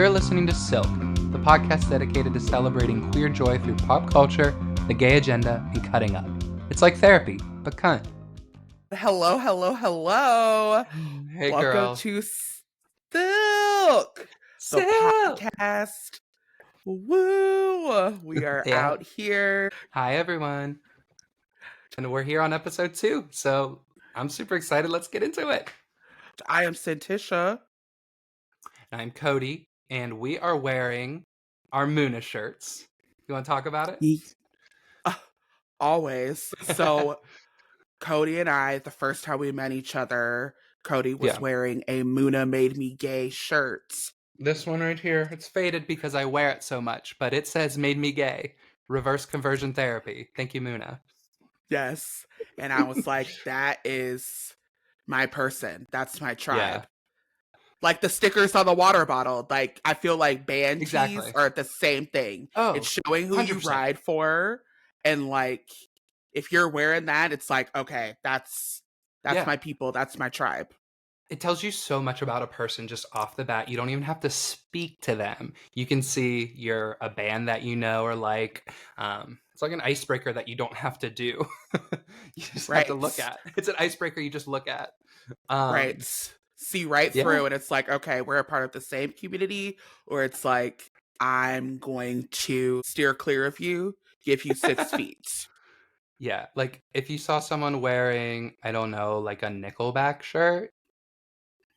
You're listening to Silk, the podcast dedicated to celebrating queer joy through pop culture, the gay agenda, and cutting up. It's like therapy, but cunt. Hello. Hey, Welcome girl. to Silk, Silk! the podcast. Woo! We are Yeah. out here. Hi, everyone. And we're here on episode 2, so I'm super excited. Let's get into it. I am Cyntisha. I'm Cody, and we are wearing our Muna shirts. You want to talk about it? Always. So, Cody and I, the first time we met each other, Cody was wearing a Muna Made Me Gay shirt. This one right here, it's faded because I wear it so much, but it says made me gay. Reverse conversion therapy. Thank you, Muna. Yes. And I was like, that is my person. That's my tribe. Yeah. Like the stickers on the water bottle. Like, I feel like band Exactly. tees are the same thing. Oh, it's showing who 100%. You ride for. And like, if you're wearing that, it's like, okay, that's my people. That's my tribe. It tells you so much about a person just off the bat. You don't even have to speak to them. You can see you're a band that you know or like. It's like an icebreaker that you don't have to do. You just have to look at. It's an icebreaker you just look at. Right. See right through, and it's like, okay, we're a part of the same community, or it's like, I'm going to steer clear of you, give you 6 feet. Yeah, like if you saw someone wearing, I don't know, like a Nickelback shirt,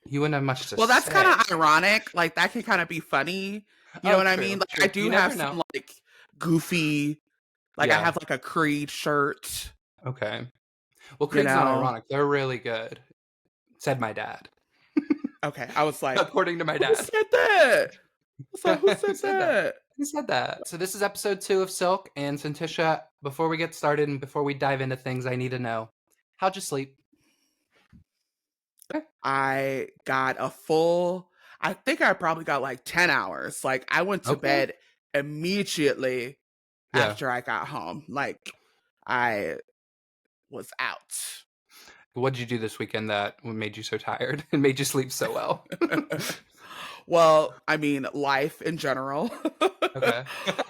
you wouldn't have much to say. Well, that's kind of ironic. Like, that can kind of be funny. You know what I mean? Like, true. I do have some, like, goofy, like, I have, like, a Creed shirt. Okay. Well, Creed's not ironic. They're really good. Said my dad. Okay, I was like... According to my dad. Who said that? I was like, who said that? Who said that? So this is episode 2 of Silk, and Cyntisha, before we get started and before we dive into things, I need to know, how'd you sleep? I got a full... I think I probably got like 10 hours. Like, I went to bed immediately after I got home. Like, I was out. What did you do this weekend that made you so tired and made you sleep so well? Well, I mean, life in general. Okay.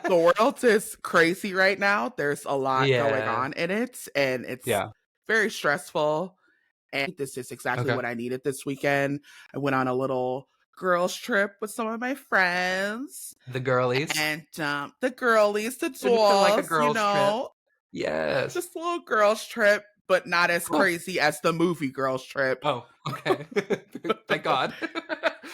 The world is crazy right now. There's a lot going on in it, and it's very stressful. And this is exactly what I needed this weekend. I went on a little girls trip with some of my friends. The girlies. And the girlies, the dolls, like a girls trip. Yes. Just a little girls trip, but not as crazy as the movie Girls Trip. Oh, okay. Thank God.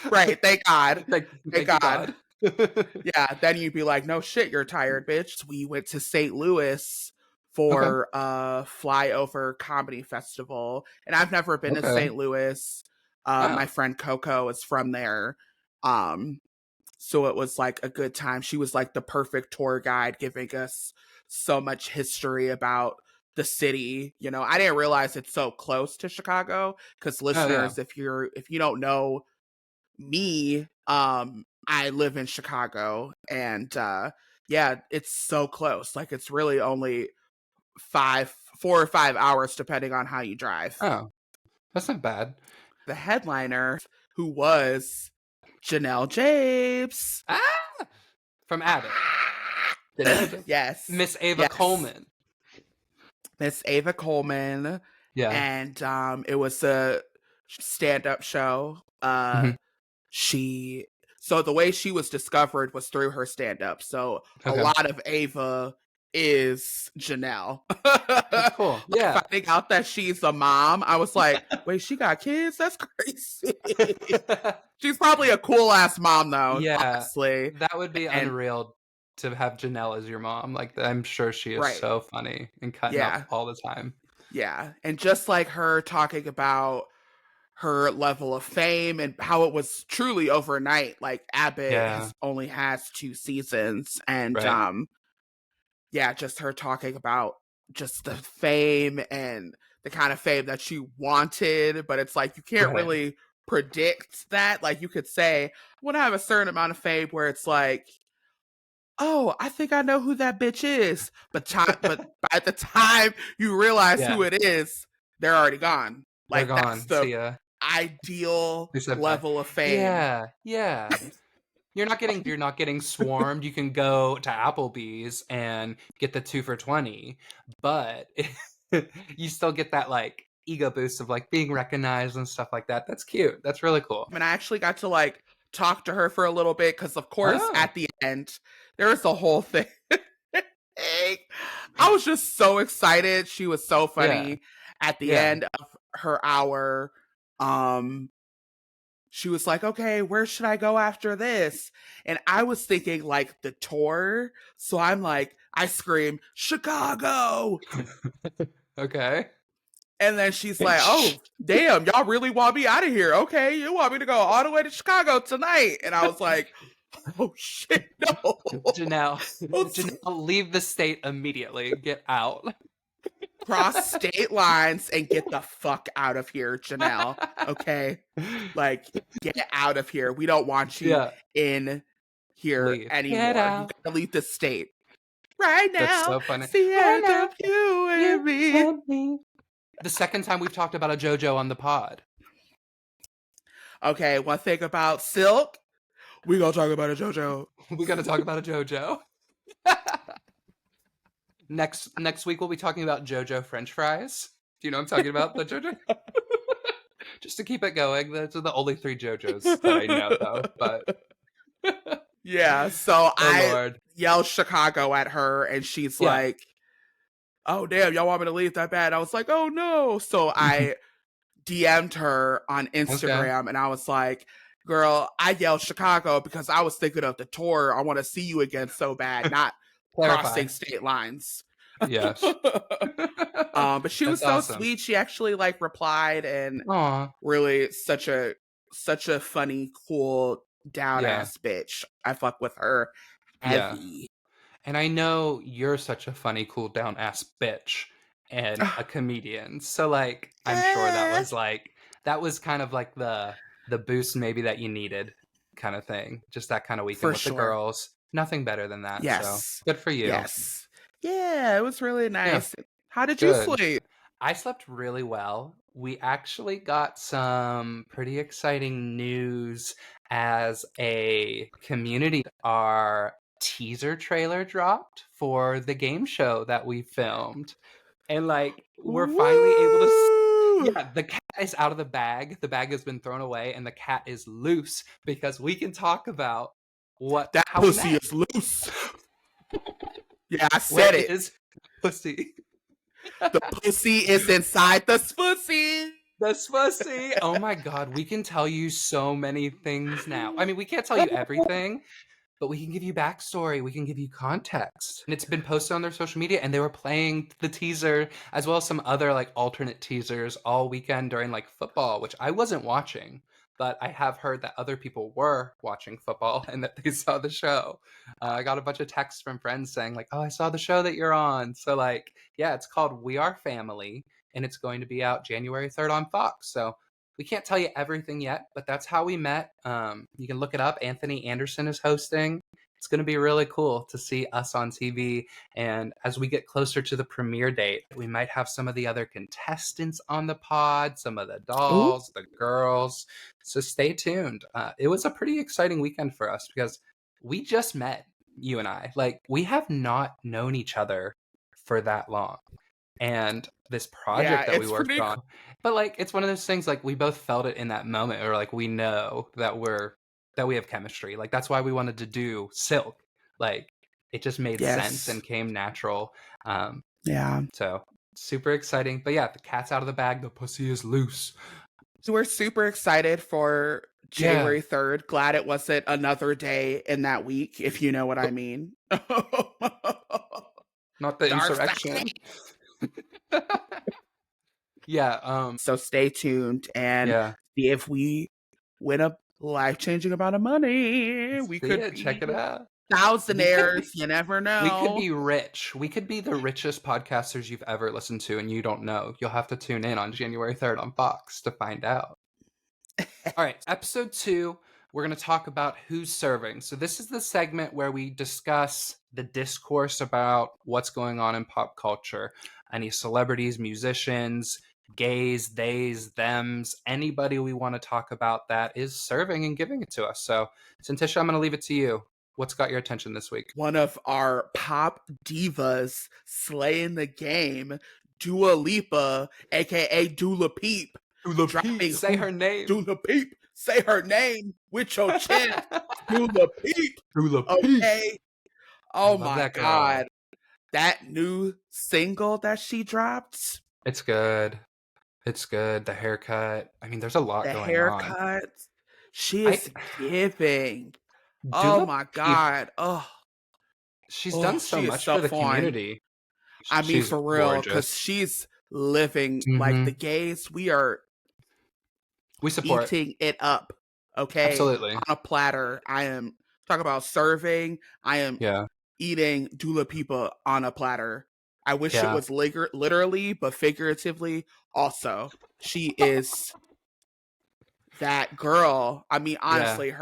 Right, thank God. Thank God. Yeah, then you'd be like, no shit, you're tired, bitch. We went to St. Louis for a flyover comedy festival, and I've never been to St. Louis. My friend Coco is from there. So it was like a good time. She was like the perfect tour guide, giving us so much history about the city. You know, I didn't realize it's so close to Chicago, because listeners, if you don't know me, I live in Chicago, and it's so close. Like, it's really only 4 or 5 hours depending on how you drive. Oh, that's not bad. The headliner, who was Janelle James from Abbott. Yes, Miss Ava Coleman. Miss Ava Coleman. Yeah. And it was a stand-up show. So the way she was discovered was through her stand-up. So a lot of Ava is Janelle. That's cool. Yeah. Finding out that she's a mom, I was like, wait, she got kids? That's crazy. She's probably a cool-ass mom, though. Yeah. Honestly. That would be unreal to have Janelle as your mom. Like, I'm sure she is so funny and cutting up all the time. Yeah. And just like her talking about her level of fame and how it was truly overnight. Like, Abbott only has 2 seasons. And just her talking about just the fame and the kind of fame that she wanted. But it's like, you can't really predict that. Like, you could say, I want to have a certain amount of fame where it's like, oh, I think I know who that bitch is. But by the time you realize who it is, they're already gone. Like, that's the ideal level of fame. Yeah. You're not getting swarmed. You can go to Applebee's and get the 2 for $20, but you still get that like ego boost of like being recognized and stuff like that. That's cute. That's really cool. And I actually got to like talk to her for a little bit because, of course, Oh, at the end, there's the whole thing. I was just so excited. She was so yeah, funny. At the yeah. end of her hour, she was like, okay, where should I go after this? And I was thinking like the tour. So I'm like, I scream, Chicago. Okay. And then she's like, oh, damn, y'all really want me out of here. Okay, you want me to go all the way to Chicago tonight. And I was like, oh shit, no. Janelle, leave the state immediately. Get out. Cross state lines and get the fuck out of here, Janelle. Okay? Like, get out of here. We don't want you Yeah. in here Leave. anymore. Get You out. gotta leave the state. Right now. That's so funny. It's the end of you and me. The second time we've talked about a JoJo on the pod. Okay, one thing about Silk, we gonna talk about a JoJo. We gotta talk about a JoJo. Next week we'll be talking about JoJo French fries. Do you know what I'm talking about? The JoJo? Just to keep it going, those are the only 3 JoJos that I know though. But yeah, so I Lord. yelled Chicago at her and she's like, oh damn, y'all want me to leave that bad? I was like, oh no. So I DM'd her on Instagram and I was like, girl, I yelled Chicago because I was thinking of the tour. I want to see you again so bad, not crossing state lines. Yes. But she was so awesome. Sweet. She actually like replied and really such a funny, cool, down ass bitch. I fuck with her heavy. Yeah. And I know you're such a funny, cool, down ass bitch and a comedian. So like I'm sure that was kind of like the boost maybe that you needed kind of thing. Just that kind of weekend with the girls. Nothing better than that. Yes. So good for you. Yes. Yeah, it was really nice. Yeah. How did you sleep? I slept really well. We actually got some pretty exciting news as a community. Our teaser trailer dropped for the game show that we filmed. And like we're finally able to the cat is out of the bag. The bag has been thrown away and the cat is loose because we can talk about that pussy is loose. Yeah, I said it. Is pussy. The pussy is inside the Sphussy. The Sphussy. Oh my god, we can tell you so many things now. I mean, we can't tell you everything, but we can give you backstory. We can give you context. And it's been posted on their social media, and they were playing the teaser as well as some other like alternate teasers all weekend during like football, which I wasn't watching. But I have heard that other people were watching football and that they saw the show. I got a bunch of texts from friends saying like, oh, I saw the show that you're on. So like, yeah, it's called We Are Family and it's going to be out January 3rd on Fox. So we can't tell you everything yet, but that's how we met. You can look it up. Anthony Anderson is hosting. It's going to be really cool to see us on TV. And as we get closer to the premiere date, we might have some of the other contestants on the pod, some of the dolls, the girls. So stay tuned. It was a pretty exciting weekend for us because we just met, you and I. Like, we have not known each other for that long. And this project that we worked on. But like, it's one of those things, like, we both felt it in that moment, or like, we know that we have chemistry. Like, that's why we wanted to do Silk. Like, it just made sense and came natural. So super exciting. But yeah, the cat's out of the bag. The pussy is loose. So we're super excited for January 3rd. Glad it wasn't another day in that week, if you know what I mean. Not the insurrection. So stay tuned and see if we win a life-changing amount of money. We could check it out. Thousandaires, you never know. We could be rich. We could be the richest podcasters you've ever listened to, and you don't know. You'll have to tune in on January 3rd on Fox to find out. All right, episode 2, we're going to talk about who's serving. So this is the segment where we discuss the discourse about what's going on in pop culture. Any celebrities, musicians, gays, theys, thems, anybody we want to talk about that is serving and giving it to us. So, Cyntisha, I'm going to leave it to you. What's got your attention this week? One of our pop divas slaying the game, Dua Lipa, aka Dula Peep, Dula Peep, dropping say her name. Dula Peep, say her name with your chest. Dula Peep. Dula Peep. Okay. I Oh love my that girl. God. That new single that she dropped, It's good. It's good. The haircut. I mean, there's a lot the going on. haircut, she I is giving. Oh Dula my Peep, God. she's done Oh, so she is much so for the fun. community. I mean, She's for real, because gorgeous. she's living like the Hmm. gays. We are We support. eating it up, okay? Absolutely. On a platter. I am talking about serving. I am Yeah. eating Dula Pipa on a platter. I wish it Yeah. was literally, but figuratively also. She is that girl. I mean, Yeah. honestly,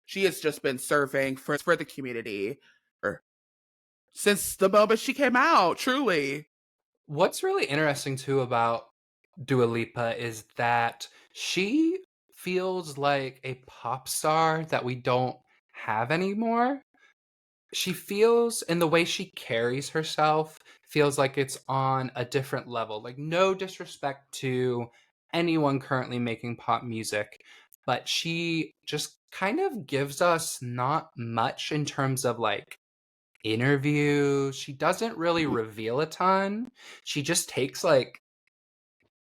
she has just been serving for the community since the moment she came out, truly. What's really interesting too about Dua Lipa is that she feels like a pop star that we don't have anymore. She feels, and the way she carries herself feels like it's on a different level. Like, no disrespect to anyone currently making pop music, but she just kind of gives us not much in terms of like interviews. She doesn't really reveal a ton. She just takes like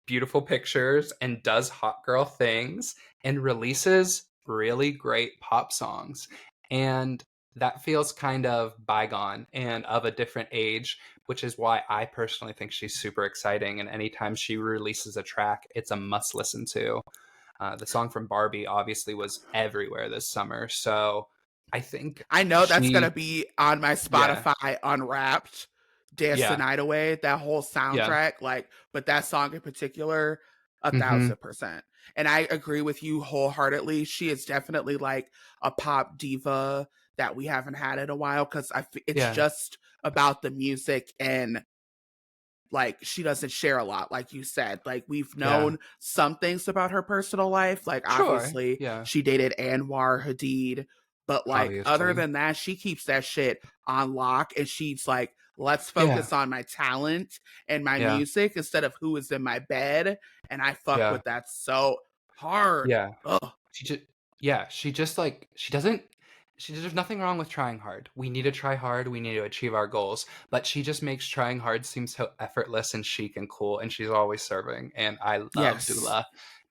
beautiful pictures and does hot girl things and releases really great pop songs. And that feels kind of bygone and of a different age, which is why I personally think she's super exciting. And anytime she releases a track, it's a must listen to. The song from Barbie obviously was everywhere this summer. So I think I know that's gonna she, be on my yeah, Spotify Unwrapped, Dance the yeah, Night Away, that whole yeah. soundtrack, like, but that song in particular, a Hmm. 1000%. And I agree with you wholeheartedly. She is definitely like a pop diva that we haven't had in a while because it's Yeah, just about the music and like she doesn't share a lot, like you said. Like we've yeah. known some things about her personal life, like Sure. obviously Yeah, she dated Anwar Hadid, but like other obviously. than that, she keeps that shit on lock and she's like, let's Yeah, focus on my talent and my yeah, music instead of who is in my bed. And I fuck yeah, with that so hard. yeah. Ugh. She just, yeah, she just like, she doesn't, there's nothing wrong with trying hard. We need to try hard. We need to achieve our goals. But she just makes trying hard seem so effortless and chic and cool. And she's always serving. And I love Yes. Dula.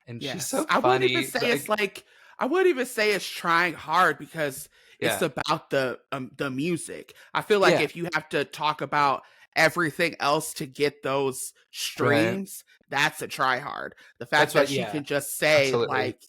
And she's Yes. so funny. Like, I wouldn't even say it's trying hard because it's yeah, about the music. I feel like yeah, if you have to talk about everything else to get those right. streams, that's a try hard. The That's fact that what, she yeah, can just say absolutely. like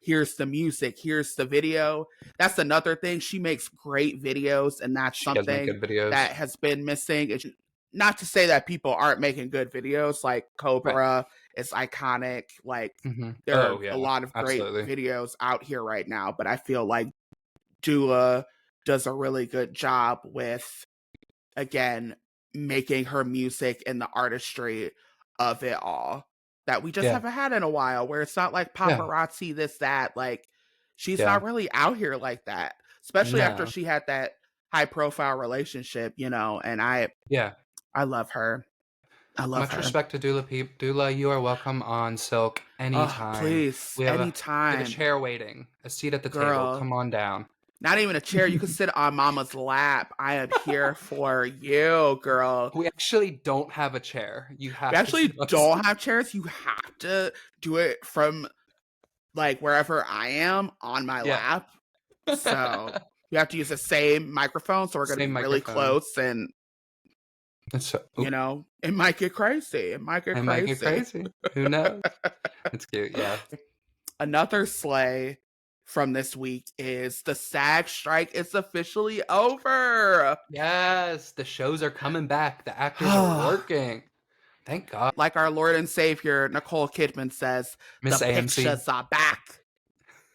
here's the music, here's the video. That's another thing. She makes great videos and that's She does make something good videos. that has been missing. It's not to say that people aren't making good videos like Right. Cobra is iconic. Like Hmm. there are Oh, a yeah, lot of great absolutely. videos out here right now, but I feel like Dua does a really good job with, again, making her music and the artistry of it all that we just Yeah, haven't had in a while, where it's not like yeah, paparazzi, this, that. Like, she's yeah. not really out here like that, especially after No. she had that high profile relationship, and Yeah. I love her. I love Much her. respect to Dula Peep. Dula, you are welcome on Silk Oh, anytime. please, We have a anytime, chair waiting, a seat at the table. girl. Come on down. Not even a chair. You could sit on mama's lap. I am here for you, girl. We actually don't have a chair. You We have to sit actually on don't have chairs. You have to do it from like wherever I am on my Yeah. lap. So you have to use the same microphone. So we're going to Same be really microphone. close and, It's so, oop, it might get crazy. It might get I might get crazy. crazy. Who knows? It's cute. Yeah. Another slay from this week is the SAG strike is officially over. Yes. The shows are coming back. The actors are working. Thank God. Like our Lord and Savior, Nicole Kidman says, the Miss AMC. pictures are back.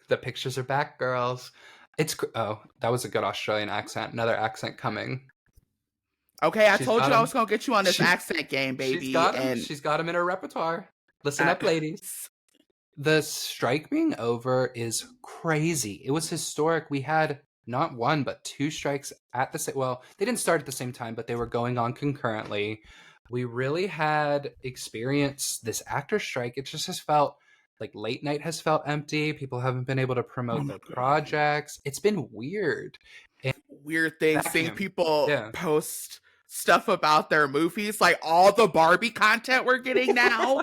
The pictures are back, girls. Oh, that was a good Australian accent. Another accent coming. Okay, I She's told got you I him. was going to get you on this She accent game, she's baby. got him. And She's got him in her repertoire. Listen Uh, up, ladies. The strike being over is crazy. It was historic. We had not one, but two strikes at the same, well, they didn't start at the same time, but they were going on concurrently. We really had experienced this actor strike. It just has felt like late night has felt empty. People haven't been able to oh promote my their God. projects. It's been weird. And Weird thing seeing vacuum. people Yeah. post stuff about their movies, like all the Barbie content we're getting now.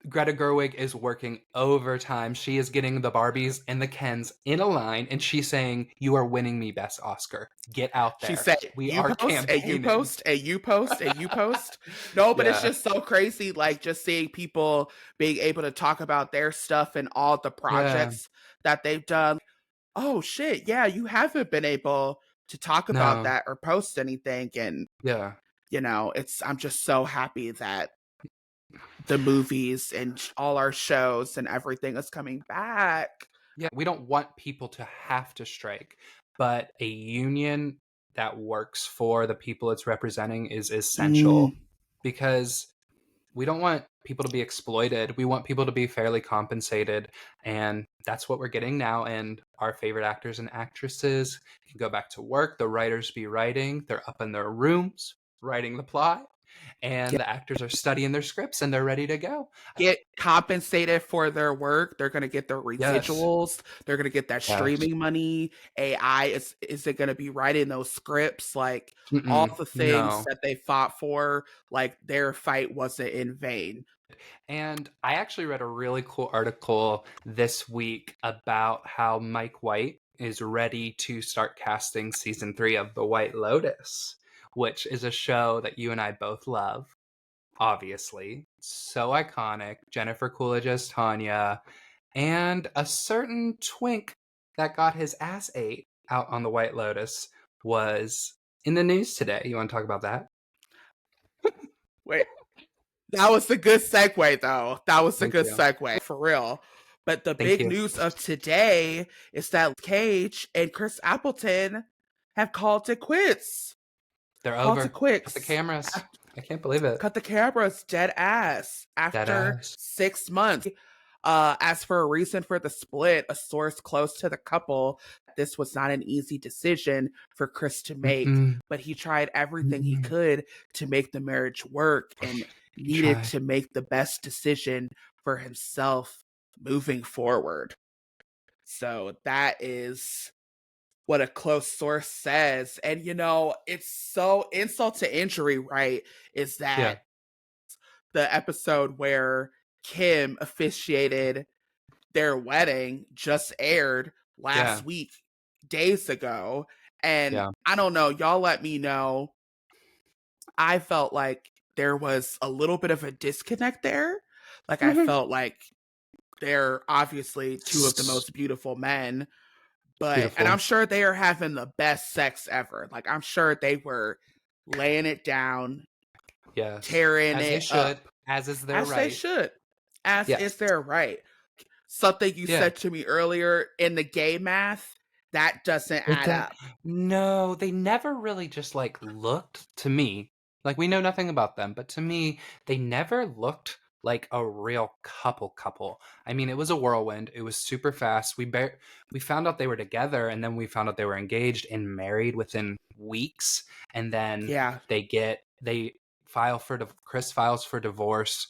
Greta Gerwig is working overtime. She is getting the Barbies and the Kens in a line, and she's saying, "You are winning me Best Oscar. Get out She there. said, We you are post, and you campaigning." post, and you post, and you post. No, but it's Yeah. just so crazy, like just seeing people being able to talk about their stuff and all the Yeah. projects that they've done. Oh shit, yeah, you haven't been able to talk about No. that or post anything. And, Yeah. I'm just so happy that the movies and all our shows and everything is coming back. Yeah. We don't want people to have to strike, but a union that works for the people it's representing is essential Mm, because we don't want people to be exploited. We want people to be fairly compensated. And that's what we're getting now. And our favorite actors and actresses can go back to work. The writers be writing. They're up in their rooms writing the plot. And the actors are studying their scripts and they're ready to go. get compensated for their work. They're gonna get their Yes. residuals. They're gonna get that Yes. streaming money. AI is it gonna be writing those scripts? Like all Mm-mm. the things No. that they fought for, like their fight wasn't in vain. And I actually read a really cool article this week about how Mike White is ready to start casting season 3 of The White Lotus, which is a show that you and I both love, obviously. So iconic. Jennifer Coolidge as Tanya, and a certain twink that got his ass ate out on The White Lotus was in the news today. You want to talk about that? Wait, that was a good segue, though. That was a Thank good you. segue for real. But the Thank big you. news of today is that Cage and Chris Appleton have called it quits. They're Called it over. Cut the quits. cameras. I can't believe it. Cut the cameras, dead ass. Dead After ass. 6 months. As for a reason for the split, a source close to the couple, this was not an easy decision for Chris to make, Mm-mm. but he tried everything he Mm-mm. could to make the marriage work and He needed tried. to make the best decision for himself moving forward. So that is what a close source says. And it's so insult to injury, right? Is Yeah. that the episode where Kim officiated their wedding just aired Yeah. last week, days ago. And Yeah. I don't know, y'all let me know. I felt like there was a little bit of a disconnect there. Like, I Mhm. felt like they're obviously two of the most beautiful men, and I'm Beautiful. sure they are having the best sex ever. Like, I'm sure they were laying it down, Yes. tearing As they it should. up, As is their as they right. should, as Yes. is their right. Something you Yeah. said to me earlier in the gay math, that doesn't It add does. up. No, they never really just like looked to me. Like we know nothing about them, but to me, they never looked like a real couple. I mean, it was a whirlwind. It was super fast. We found out they were together, and then we found out they were engaged and married within weeks. And then Yeah, they file for Chris files for divorce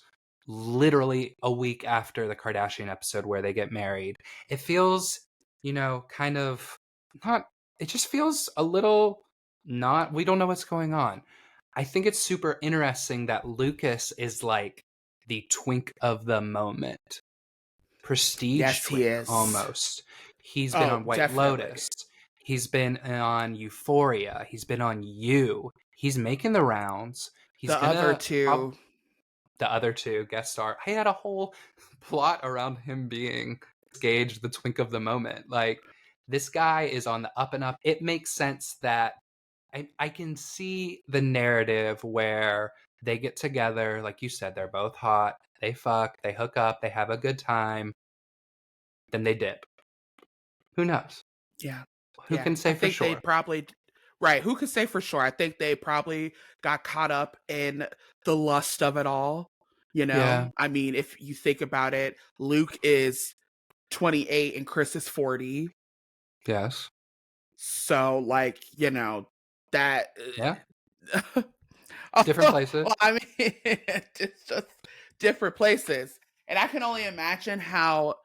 literally a week after the Kardashian episode where they get married. It feels, kind of not, it just feels a little not, we don't know what's going on. I think it's super interesting that Lucas is like the twink of the moment, prestige yes, he twink is. almost. He's been Oh, on White definitely. Lotus. He's been on Euphoria. He's been on You. He's making the rounds. He's The other gonna two, the other two guest star. I had a whole plot around him being Gage, the twink of the moment. Like this guy is on the up and up. It makes sense that I can see the narrative where they get together, like you said, they're both hot, they fuck, they hook up, they have a good time, then they dip. Who knows? yeah, Who yeah. can I say for think they sure? probably, right, who could say for sure? I think they probably got caught up in the lust of it all. You know, Yeah. I mean, if you think about it, Luke is 28 and Chris is 40. Yes. So, like, you know, that. Yeah. Different Oh, places. well, I mean, it's just different places. And I can only imagine how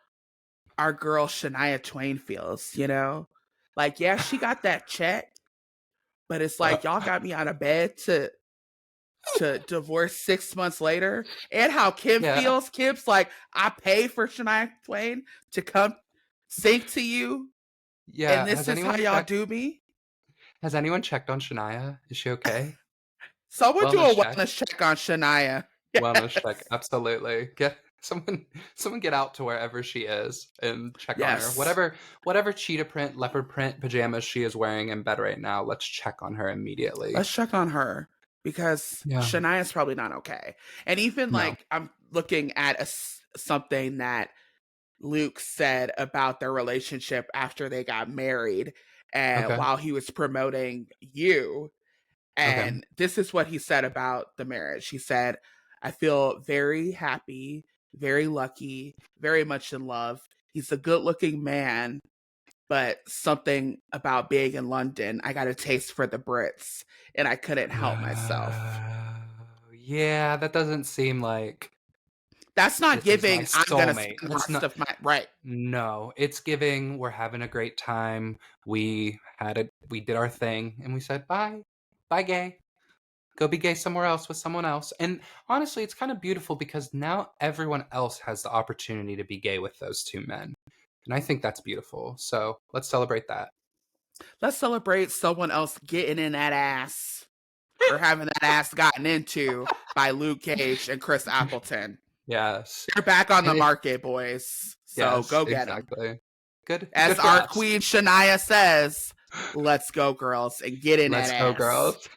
our girl Shania Twain feels, you know? Like, yeah, she got that check, but it's like y'all got me out of bed to divorce 6 months later. And how Kim Yeah. feels. Kim's like, I paid for Shania Twain to come sing to you, and Yeah. this is how y'all do me. Has anyone checked on Shania? Is she okay? Someone do Wellness a check. wellness check on Shania. Wellness check. Yes. Absolutely. Get someone get out to wherever she is and check on her. Yes. Whatever cheetah print, leopard print pajamas she is wearing in bed right now, let's check on her immediately. Let's check on her because Yeah. Shania's probably not okay. And even No. like I'm looking at something that Luke said about their relationship after they got married and Okay. while he was promoting You. Okay. And this is what he said about the marriage. He said, I feel very happy, very lucky, very much in love. He's a good looking man, but something about being in London, I got a taste for the Brits and I couldn't help myself. Yeah, that doesn't seem like That's not this is my giving, I'm going to soulmate. spend the That's rest not of my, right. No, it's giving we're having a great time. We did our thing and we said bye. Bye gay. Go be gay somewhere else with someone else. And honestly, it's kind of beautiful because now everyone else has the opportunity to be gay with those two men. And I think that's beautiful. So let's celebrate that. Let's celebrate someone else getting in that ass or having that ass gotten into by Luke Cage and Chris Appleton. Yes. They're back on the And it, market, boys. So yes, go get them. exactly. Good As good for our us. queen Shania says, let's go, girls, and get in that Let's go, ass. girls.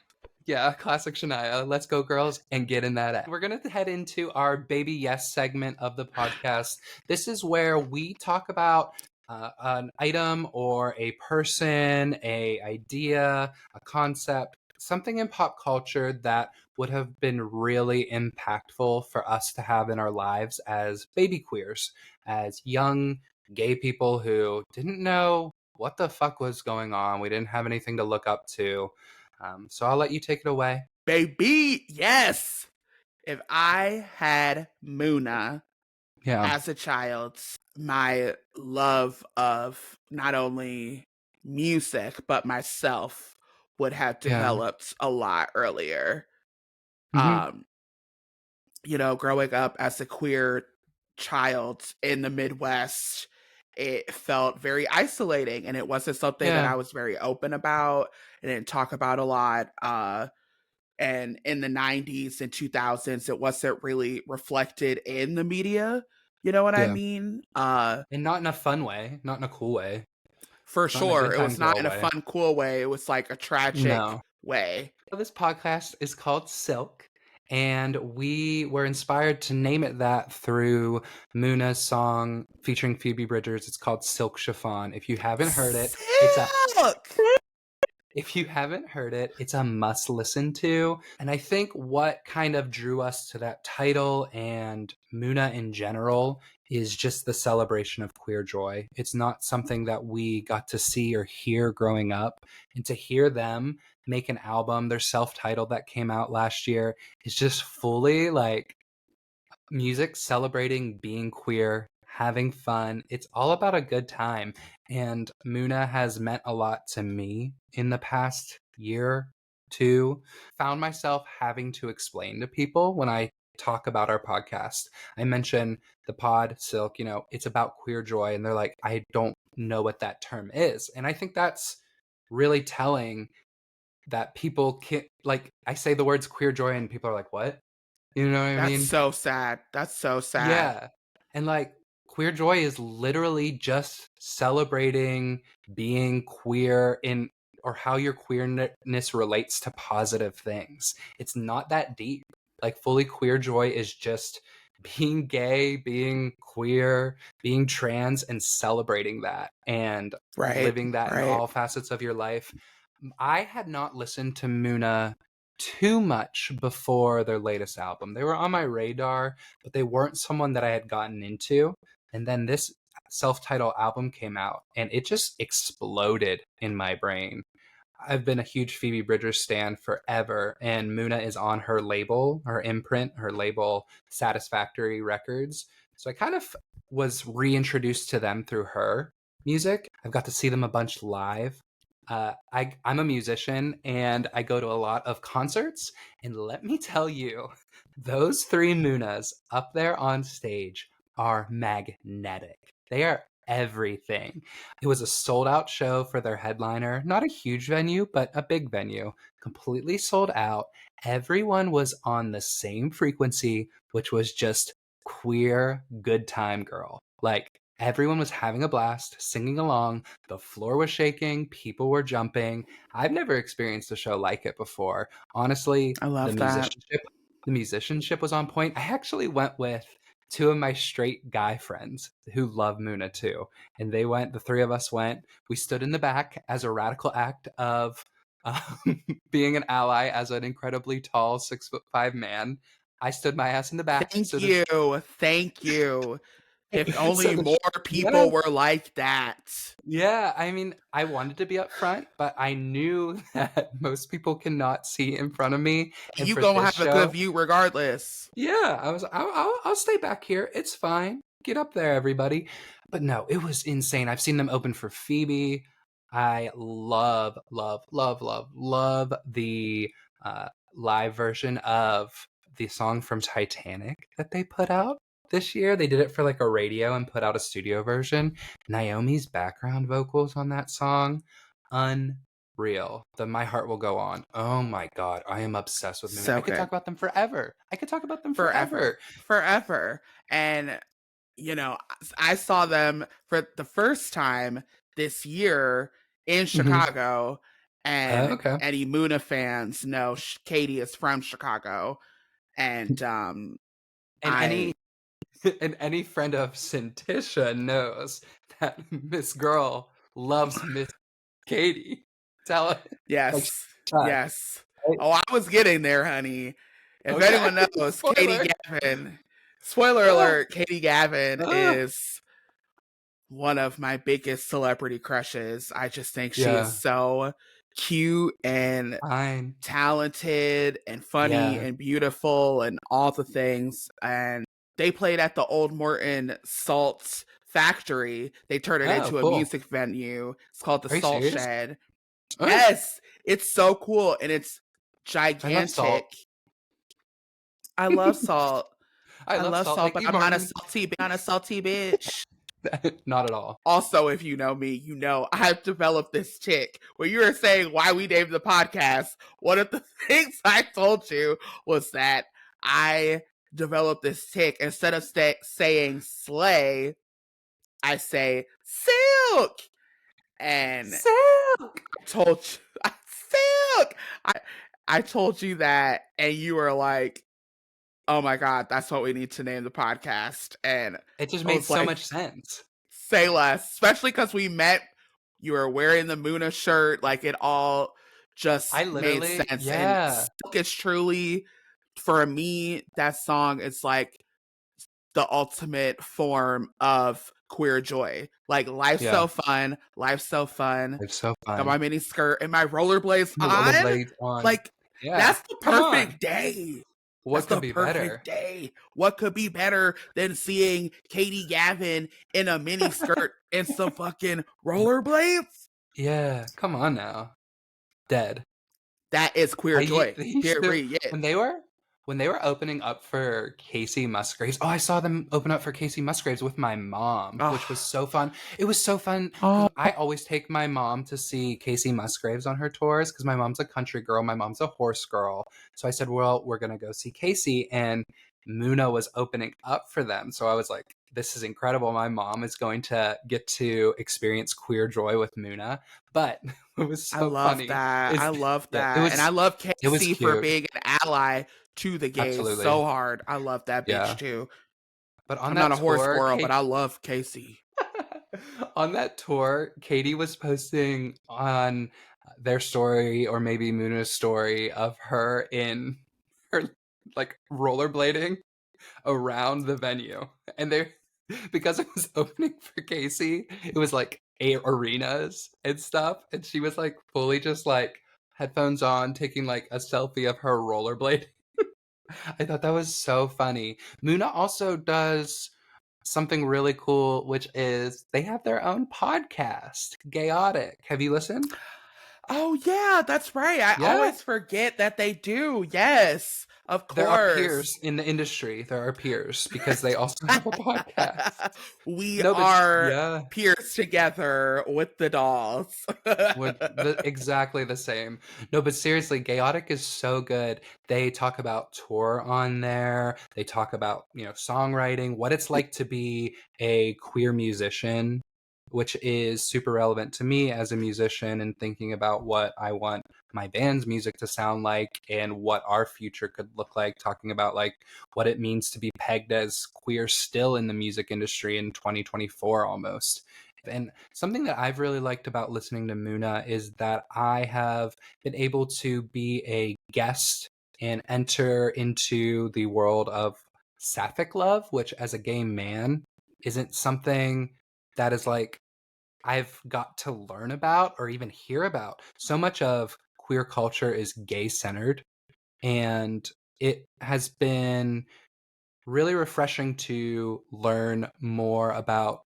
Yeah, classic Shania. Let's go, girls, and get in that ass. We're going to head into our Baby Yes segment of the podcast. This is where we talk about an item or a person, a idea, a concept, something in pop culture that would have been really impactful for us to have in our lives as baby queers, as young gay people who didn't know what the fuck was going on. We didn't have anything to look up to. So I'll let you take it away. Baby, yes. If I had Muna Yeah, as a child, my love of not only music, but myself would have yeah, developed a lot earlier. hmm, Um, you know, growing up as a queer child in the Midwest, it felt very isolating and it wasn't something that yeah, I was very open about and didn't talk about a lot. And in the 90s and 2000s, it wasn't really reflected in the media. You know what I yeah. mean? And not in a fun way, not in a cool way, For not in a sure. good It time was not girl in a way. fun, cool way. It was like a tragic No. way. This podcast is called Silk, and we were inspired to name it that through Muna's song featuring Phoebe Bridgers. It's called Silk Chiffon. Silk! If you haven't heard it, it's a must listen to. And I think what kind of drew us to that title and Muna in general is just the celebration of queer joy. It's not something that we got to see or hear growing up. And to hear them make an album, their self titled that came out last year, is just fully like music celebrating being queer, having fun. It's all about a good time. And Muna has meant a lot to me in the past year, two. Found myself having to explain to people when I talk about our podcast. I mention the pod, Silk, it's about queer joy. And they're like, I don't know what that term is. And I think that's really telling that people can't, like, I say the words queer joy and people are like, what? You know what I That's mean? so sad. That's so sad. Yeah. And like queer joy is literally just celebrating being queer in or how your queerness relates to positive things. It's not that deep. Like fully queer joy is just being gay, being queer, being trans and celebrating that and Right. living that in Right. all facets of your life. I had not listened to Muna too much before their latest album. They were on my radar, but they weren't someone that I had gotten into. And then this self-titled album came out and it just exploded in my brain. I've been a huge Phoebe Bridgers stan forever, and Muna is on her label, her imprint, her label, Satisfactory Records. So I kind of was reintroduced to them through her music. I've got to see them a bunch live. I'm a musician and I go to a lot of concerts. And let me tell you, those three Munas up there on stage are magnetic. They are everything. It was a sold out show for their headliner. Not a huge venue, but a big venue. Completely sold out. Everyone was on the same frequency, which was just queer good time girl. Like everyone was having a blast, singing along. The floor was shaking, people were jumping. I've never experienced a show like it before. Honestly, I the love that. musicianship the musicianship was on point. I actually went with two of my straight guy friends who love Muna too. And the three of us went. We stood in the back as a radical act of being an ally as an incredibly tall 6'5" man. I stood my ass in the back. Thank you. Thank you. If So only the more yeah, people were like that. yeah. I mean, I wanted to be up front, but I knew that most people cannot see in front of me. And You for gonna this have a good show, view regardless. yeah, I'll stay back here. It's fine. Get up there, everybody. But no, it was insane. I've seen them open for Phoebe. I love, love, love, love, love the live version of the song from Titanic that they put out this year. They did it for like a radio and put out a studio version. Naomi's background vocals on that song, unreal. The My Heart Will Go On. Oh my god, I am obsessed with Moon. I So could talk good. about them forever. I could talk about them Forever. forever. Forever. And, I saw them for the first time this year in Mm-hmm. Chicago. And Okay. any Muna fans know Katie is from Chicago. And And I, any friend of Cyntisha knows that Miss Girl loves Miss Katie. Tell her like yes, right? yes. Oh, I was getting there, honey. If Okay. anyone knows, Katie Spoiler. Gavin, spoiler Ah, alert, Katie Gavin ah. is one of my biggest celebrity crushes. I just think she is Yeah. so cute and Fine. talented and funny Yeah. and beautiful and all the things. And they played at the Old Morton Salt Factory. They turned it Oh, into a cool. music venue. It's called the Are you Salt serious? Shed. Oh, Yes, it's so cool and it's I love gigantic. salt. I love salt. I I love love salt. salt, Thank but you, I'm not a Martin. salty bitch. Not at all. Also, if you know me, you know I've developed this tick. When you were saying why we named the podcast, one of the things I told you was that I developed this tick. Instead of saying slay, I say silk. And Silk. I told you, silk. I told you that, and you were like, "Oh my god, that's what we need to name the podcast." And It just I made was so like, much sense. say less, especially because we met. You were wearing the Muna shirt, like it all just I made literally, sense. And yeah, Silk is truly, for me, that song is like the ultimate form of queer joy. Like life's yeah. so fun, life's so fun. It's so Got fun. my mini skirt and my rollerblades The on. rollerblades on. Like Yeah. that's the Come on. perfect day. That's What could the be perfect better? day. What could be better than seeing Katie Gavin in a mini skirt and some fucking rollerblades? Yeah. Come on now. Dead. That is queer joy. They used to Period. when they were opening up for Casey Musgraves. Oh, I saw them open up for Casey Musgraves with my mom, which was Oh, so fun. It was so fun oh, because I always take my mom to see Casey Musgraves on her tours because my mom's a country girl, my mom's a horse girl. So I said, well, we're gonna go see Casey, and Muna was opening up for them. So I was like, this is incredible. My mom is going to get to experience queer joy with Muna. But what was I so love funny that. I is love yeah, that. And I love it was Casey for cute. being an ally to the gays Absolutely. so hard. I love that bitch Yeah. too. But on I'm not that a horse tour, squirrel, but Kate I love Casey. on that tour, Katie was posting on their story, or maybe Muna's story of her in her like rollerblading around the venue. And they, because it was opening for Casey, it was like 8 arenas and stuff. And she was like fully just like headphones on, taking like a selfie of her rollerblade. I thought that was so funny. Muna also does something really cool, which is they have their own podcast, Gayotic. Have you listened? Oh yeah, that's right. I Yeah. always forget that they do. Yes, of They're our course. peers in the industry. They're our peers because they also have a podcast. We No, but are yeah, peers together with the dolls. exactly the same. No, but seriously, Gayotic is so good. They talk about tour on there. They talk about, songwriting, what it's like to be a queer musician, which is super relevant to me as a musician and thinking about what I want my band's music to sound like and what our future could look like, talking about like what it means to be pegged as queer still in the music industry in 2024 almost. And something that I've really liked about listening to Muna is that I have been able to be a guest and enter into the world of sapphic love, which as a gay man isn't something that is like I've got to learn about or even hear about. So much of queer culture is gay centered, and it has been really refreshing to learn more about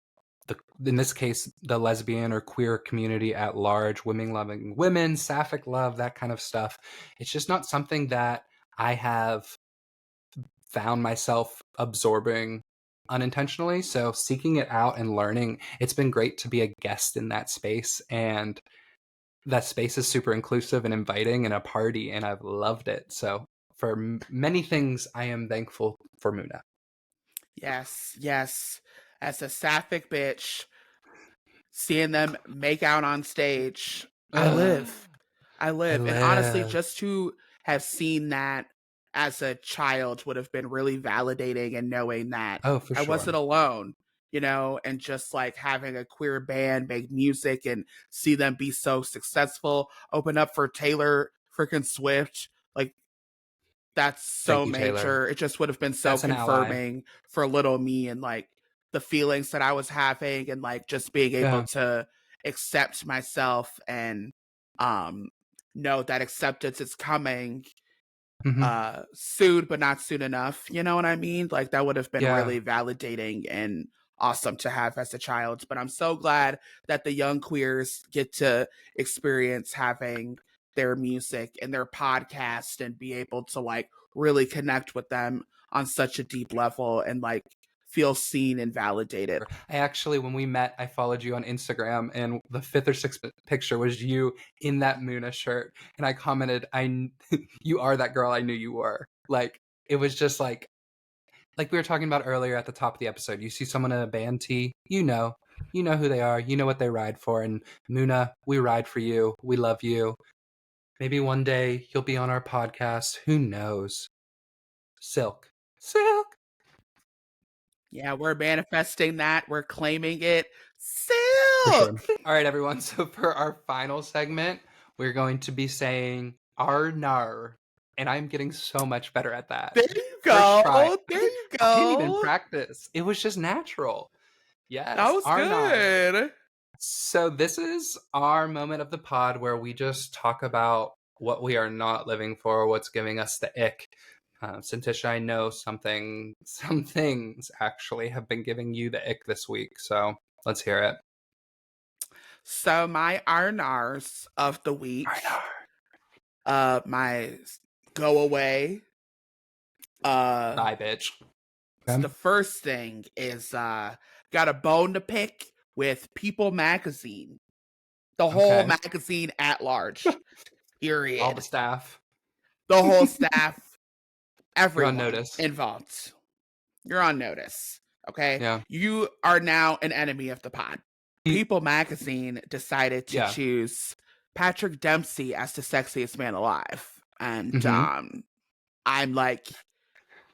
in this case, the lesbian or queer community at large, women loving women, sapphic love, that kind of stuff. It's just not something that I have found myself absorbing unintentionally. So seeking it out and learning, it's been great to be a guest in that space. And that space is super inclusive and inviting and a party, and I've loved it. So for many things, I am thankful for Muna. Yes, yes. As a sapphic bitch, seeing them make out on stage, I Ugh, live. I I live. And honestly, live. just to have seen that as a child would have been really validating, and knowing that Oh, for I sure. wasn't alone, and just like having a queer band make music and see them be so successful, open up for Taylor freaking Swift. Like, that's Thank so you, Taylor. major. It just would have been so That's an ally. confirming for little me, and like the feelings that I was having, and like just being able Yeah. to accept myself, and um know that acceptance is coming Hmm. soon, but not soon enough. You know what I mean? Like, that would have been Yeah. really validating and awesome to have as a child. But I'm so glad that the young queers get to experience having their music and their podcast and be able to like really connect with them on such a deep level, and like feel seen and validated. I actually, when we met, I followed you on Instagram, and the fifth or sixth picture was you in that Muna shirt, and I commented, you are that girl I knew you were." Like it was just like we were talking about earlier at the top of the episode. You see someone in a band tee, you know who they are, you know what they ride for, and Muna, we ride for you, we love you. Maybe one day you'll be on our podcast. Who knows? Silk, Silk. Yeah, we're manifesting that. We're claiming it. For sure. Silk! All right, everyone. So for our final segment, we're going to be saying Arnar. And I'm getting so much better at that. There you First try. go. There you I didn't even go. practice. It was just natural. That Yes, was Arnar. good. So this is our moment of the pod where we just talk about what we are not living for, what's giving us the ick. Cyntisha, I know some things actually have been giving you the ick this week. So let's hear it. So my R&Rs of the week, Arnar. my go away. Bye, bitch. So Okay. the first thing is got a bone to pick with People magazine. The whole Okay. magazine at large. All the Period. staff. The whole staff, You're on everyone notice. involved. You're on notice. Okay? Yeah. You are now an enemy of the pod. People magazine decided to Yeah. choose Patrick Dempsey as the sexiest man alive. And Mm-hmm. I'm like,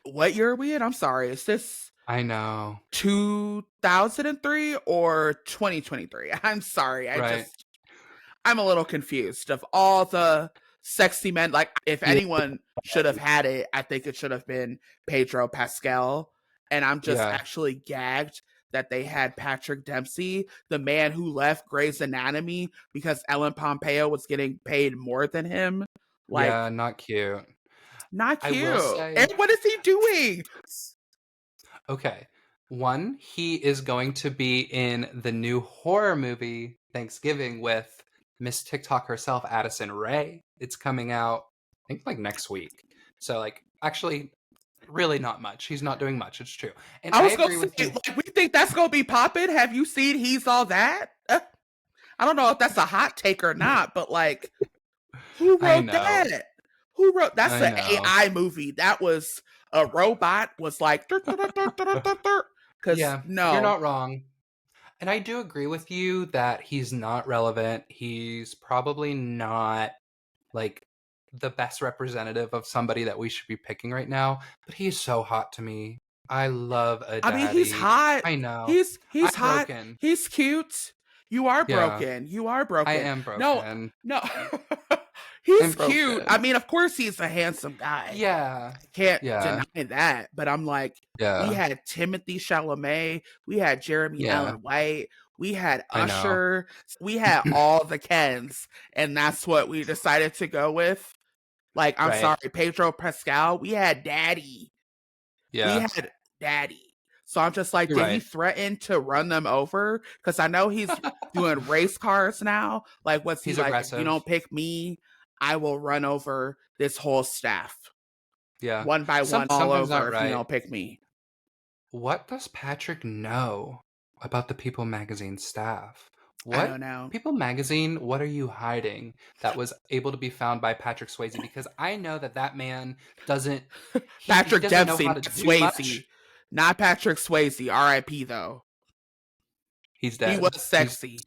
what year are we in? I'm sorry. Is this I know. 2003 or 2023? I'm sorry. Right. I'm a little confused of all the sexy men. Like, if Yeah. anyone should have had it, I think it should have been Pedro Pascal. And I'm just Yeah. actually gagged that they had Patrick Dempsey, the man who left Grey's Anatomy because Ellen Pompeo was getting paid more than him. Like, Yeah, not cute. not I will cute. say, And what is he doing? okay. One, he is going to be in the new horror movie Thanksgiving with Miss TikTok herself, Addison Rae. It's coming out, I think, like next week. So, like, actually, really not much. He's not doing much. It's true. And I I was gonna agree say, with you. like, we think that's gonna be popping. Have you seen He's All That? I don't know if that's a hot take or not, but like, who I wrote know. that? Who wrote that's I an know. AI movie. That was a robot was like because Yeah, you're no. not wrong. And I do agree with you that he's not relevant. He's probably not like the best representative of somebody that we should be picking right now, but he's so hot to me. I love a I mean, he's daddy. hot. I know. He's I'm hot. broken. He's cute. You are Yeah, broken. You are I broken. am No, broken. no. I'm He's cute. I broken. mean, of course he's a handsome guy. Yeah. I can't Yeah. deny that. But I'm like, we Yeah. had Timothy Chalamet, we had Jeremy Yeah. Allen White, we had I know. Usher, we had all the Kens, and that's what we decided to go with. Like, I'm Right. sorry, Pedro Pascal, we had Daddy. We Yeah. had Daddy. So I'm just like, You're did he right. threaten to run them over? Because I know he's doing race cars now. Like, what's he He's like? If you aggressive. don't pick me, I will run over this whole staff Yeah. one by one all Something's not over if you right. don't pick me. What does Patrick know about the People Magazine staff? I don't What know. People Magazine, what are you hiding that was able to be found by Patrick Swayze? Because I know that that man doesn't he Patrick doesn't know Dempsey, how not to do Swayze. much. Not Patrick Swayze. R.I.P. though. He's He was dead. sexy.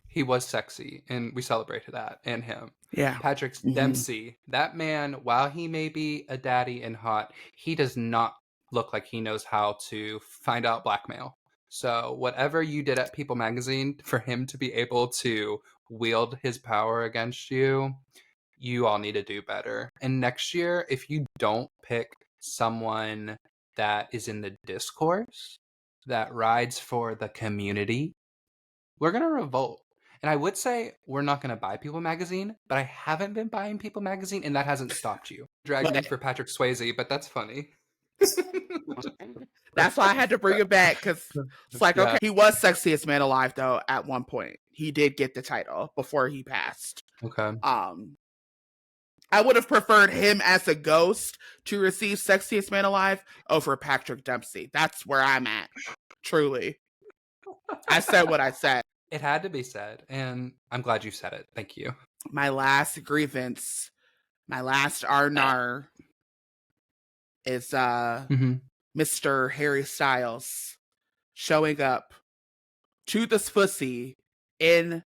He was sexy and we celebrated that and him. Yeah. Patrick Mm-hmm. Dempsey, that man, while he may be a daddy and hot, he does not look like he knows how to find out blackmail. So, whatever you did at People Magazine for him to be able to wield his power against you, you all need to do better. And next year, if you don't pick someone that is in the discourse, that rides for the community, we're going to revolt. And I would say we're not going to buy People Magazine, but I haven't been buying People Magazine, and that hasn't stopped you. Drag me But for Patrick Swayze, but that's funny. that's why I had to bring it back because it's like, Yeah. okay, he was sexiest man alive though at one point. He did get the title before he passed. Okay. I would have preferred him as a ghost to receive sexiest man alive over Patrick Dempsey. That's where I'm at. Truly. I said what I said. It had to be said, and I'm glad you said it. Thank you. My last grievance, my last R&R is Mr. Harry Styles showing up to the Sphussy in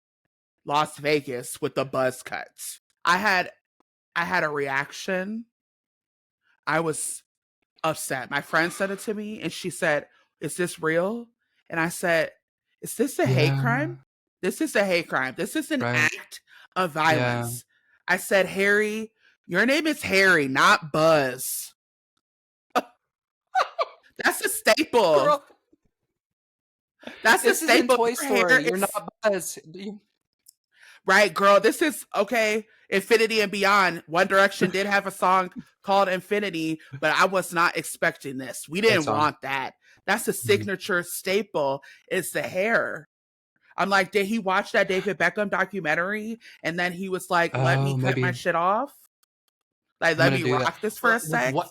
Las Vegas with the buzz cuts. I had a reaction. I was upset. My friend said it to me and she said, "Is this real?" And I said, "Is this a hate Yeah. crime? This is a hate crime. This is an Right. act of Yeah. violence." I said, "Harry, your name is Harry, not Buzz." That's a staple. Girl, That's a this is in staple. Toy Your hair Story. You're is not Buzz. right, girl. This is okay. Infinity and Beyond. One Direction did have a song called Infinity, but I was not expecting this. We Great didn't song. want that. That's a signature staple. It's the hair. I'm like, did he watch that David Beckham documentary? And then he was like, let me Oh, cut my maybe shit off. Like, I'm let gonna me do that. rock this for a sec. What?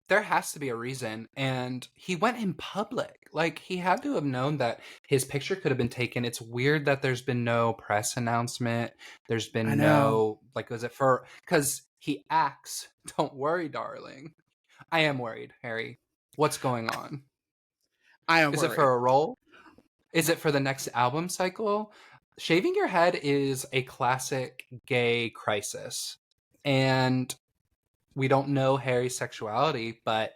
There has to be a reason, and he went in public. Like, he had to have known that his picture could have been taken. It's weird that there's been no press announcement. There's I been know. no, like, was it for, because he acts, "Don't worry, darling." I am worried, Harry. What's going on? I am Is it worried. for a role? Is it for the next album cycle? Shaving your head is a classic gay crisis. And we don't know Harry's sexuality, but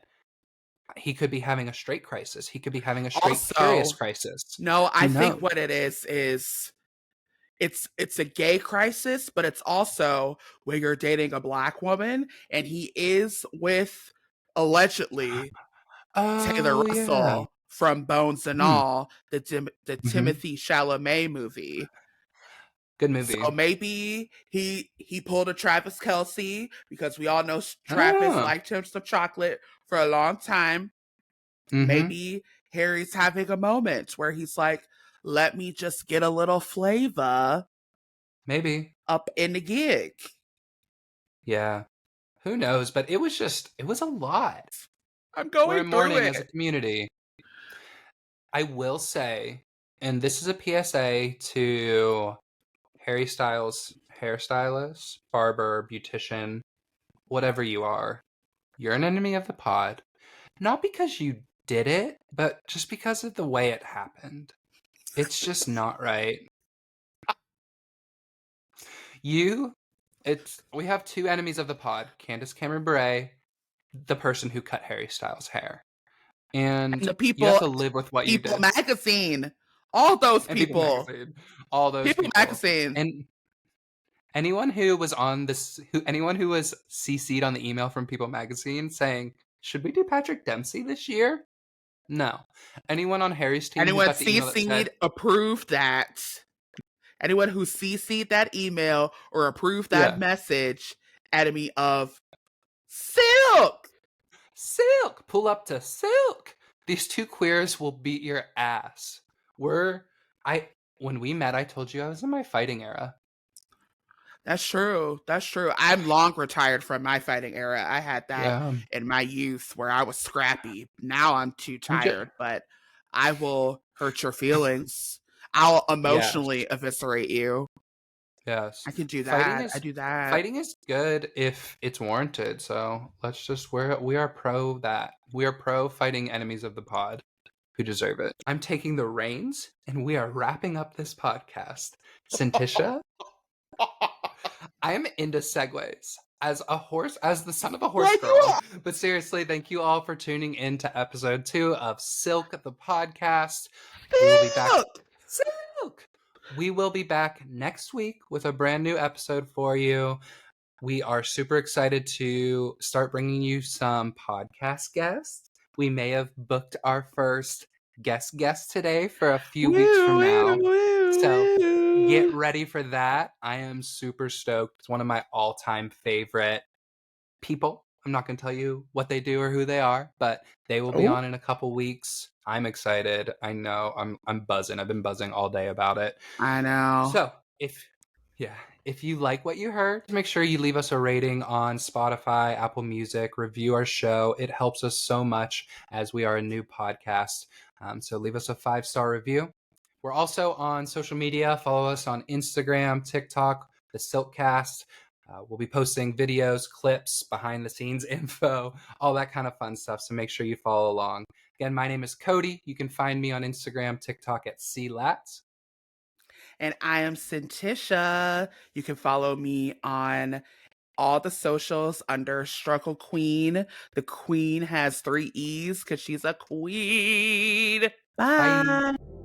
he could be having a straight crisis. He could be having a straight curious Also, crisis. no, I Who think knows? what it is it's a gay crisis, but it's also where you're dating a black woman, and he is with allegedly Taylor Oh, yeah. Russell from Bones and Mm, All, the mhm. Timothy Chalamet movie. Good So movie. maybe he pulled a Travis Kelsey, because we all know Travis Oh. liked him some chocolate for a long time. Mhm. Maybe Harry's having a moment where he's like, let me just get a little flavor Maybe. up in the gig. Yeah. Who knows? But it was a lot. I'm We're going through mourning as a it. community. I will say, and this is a PSA to Harry Styles hairstylist, barber, beautician, whatever you are. You're an enemy of the pod. Not because you did it, but just because of the way it happened. It's just not right. You, we have two enemies of the pod: Candace Cameron Bure, the person who cut Harry Styles' hair, and And the you have people, to live with what you People did. Magazine, all those And People people, Magazine, all those People people, Magazine. and anyone who was CC'd on the email from People Magazine saying, "Should we do Patrick Dempsey this year?" No. Anyone on Harry's team who Anyone got the email that CC'd, said, approved that. Anyone who CC'd that email or approved that "Yeah, message, enemy of Silk. Silk, pull up to Silk. These two queers will beat your ass." We're I When we met, I told you I was in my fighting era. That's true. That's true. I'm long retired from my fighting era. I had that Yeah, in my youth where I was scrappy. Now I'm too I'm just tired, but I will hurt your feelings. I'll yes, emotionally eviscerate you. yes. I can do Fighting that. I is do that. fighting is good if it's warranted. So let's just we are pro that. We are pro fighting enemies of the pod who deserve it. I'm taking the reins, and we are wrapping up this podcast. Cyntisha, I am into segues as the son of a horse Like you girl. are. But seriously, thank you all for tuning in to episode 2 of Silk, the podcast. We will be back. Silk. Silk! We will be back next week with a brand new episode for you. We are super excited to start bringing you some podcast guests. We may have booked our first guest today for a few weeks from Woo, now. woo, So get woo. ready for that. I am super stoked. It's one of my all-time favorite people. I'm not going to tell you what they do or who they are, but they will be Oh, on in a couple weeks. I'm excited. I know I'm buzzing. I've been buzzing all day about it. I know. So, yeah, if you like what you heard, make sure you leave us a rating on Spotify, Apple Music, review our show. It helps us so much as we are a new podcast. So leave us a 5-star review. We're also on social media. Follow us on Instagram, TikTok, the Silkcast. We'll be posting videos, clips, behind the scenes info, all that kind of fun stuff. So make sure you follow along. Again, my name is Cody. You can find me on Instagram, TikTok at CLats. And I am Cyntisha. You can follow me on all the socials under Struggle Queen. The queen has 3 E's because she's a queen. Bye. Bye.